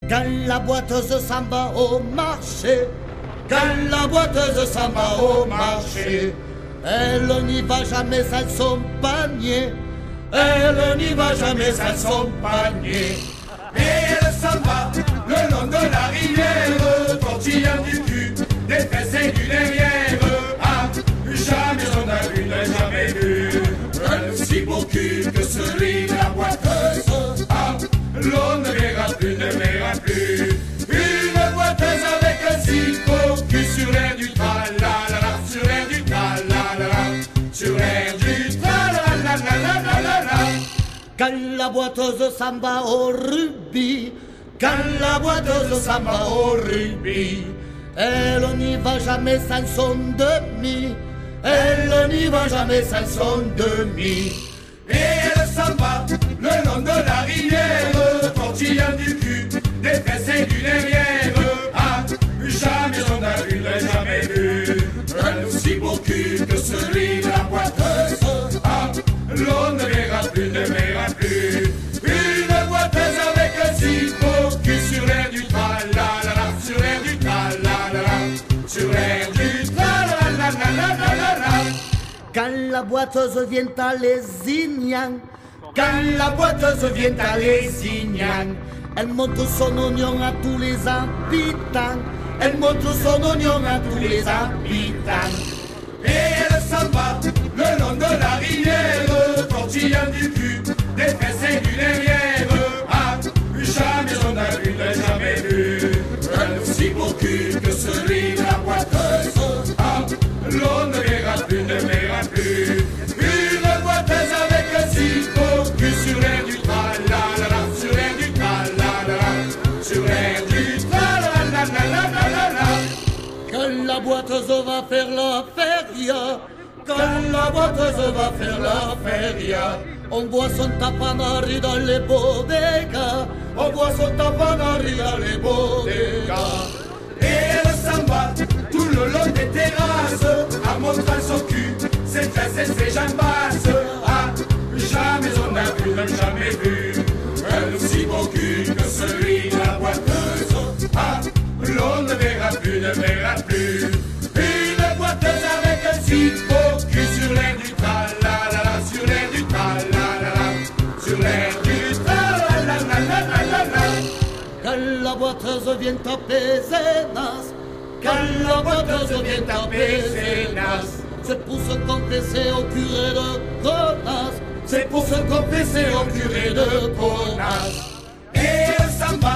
Quand la boiteuse s'en va au marché, quand la boiteuse s'en va au marché, elle n'y va jamais sans son panier, elle n'y va jamais sans son panier. Et elle s'en va le long de la rivière, tortillant du cul, des fesses et du derrière. Ah, jamais on a vu, n'a jamais vu un si beau cul que celui de la boiteuse. Ah, l'on ne verra plus, ne verra plus une boiteuse avec un si beau cul sur l'air du tra-la-la-la, sur l'air du tra-la-la-la, sur l'air du tra-la-la-la-la-la-la. Quand la boiteuse s'en va au rugby, quand la boiteuse s'en va au rugby, elle n'y va jamais sans son demi, elle n'y va jamais sans son demi. Et elle s'en va le long de la rivière, tortillant du cul, des fesses et du derrière. Ah, jamais on a vu, n'a jamais vu un aussi beau cul que celui de la boiteuse. Ah, l'on ne verra plus, ne verra plus une boiteuse avec un si beau cul sur l'air du tra-la-la-la, sur l'air du tra-la-la-la, sur l'air du tra-la-la-la-la-la-la. Quand la boiteuse vient à Lézignan, quand la boiteuse vient à Lézignan, elle montre son oignon à tous les habitants, elle montre son oignon à tous les habitants. Et elle s'en va le long de la rivière, tortillant du cul, des fesses et du derrière. Ah, jamais on a vu, n'a jamais vu un aussi beau cul que celui de la boiteuse. Ah, l'on ne verra plus, ne verra plus une boiteuse avec un si beau cul sur l'air du tra-la-la-la, sur l'air du tra-la-la-la, sur l'air du tra-la-la-la-la-la-la. Quand la boiteuse va faire la feria, quand la boiteuse va faire la feria, on voit son tapanari dans les bodegas, on voit son tapanari dans les bodegas. Et elle s'en va tout le long des terrasses, en montrant son cul, ses fesses et ses jambasses. Ah, jamais on a vu, même jamais vu un aussi beau cul que celui de la boiteuse. Ah, l'on ne verra plus, ne verra plus une boiteuse avec un si beau cul sur l'air du tra-la-la-la, sur l'air du tra-la-la-la, sur l'air du tra-la-la-la-la-la-la. Quand la boiteuse vient taper Zénas, quand la boiteuse vient taper Zénas, c'est pour se confesser au curé de Conas, c'est pour se confesser au curé de Conas. Et elle s'en va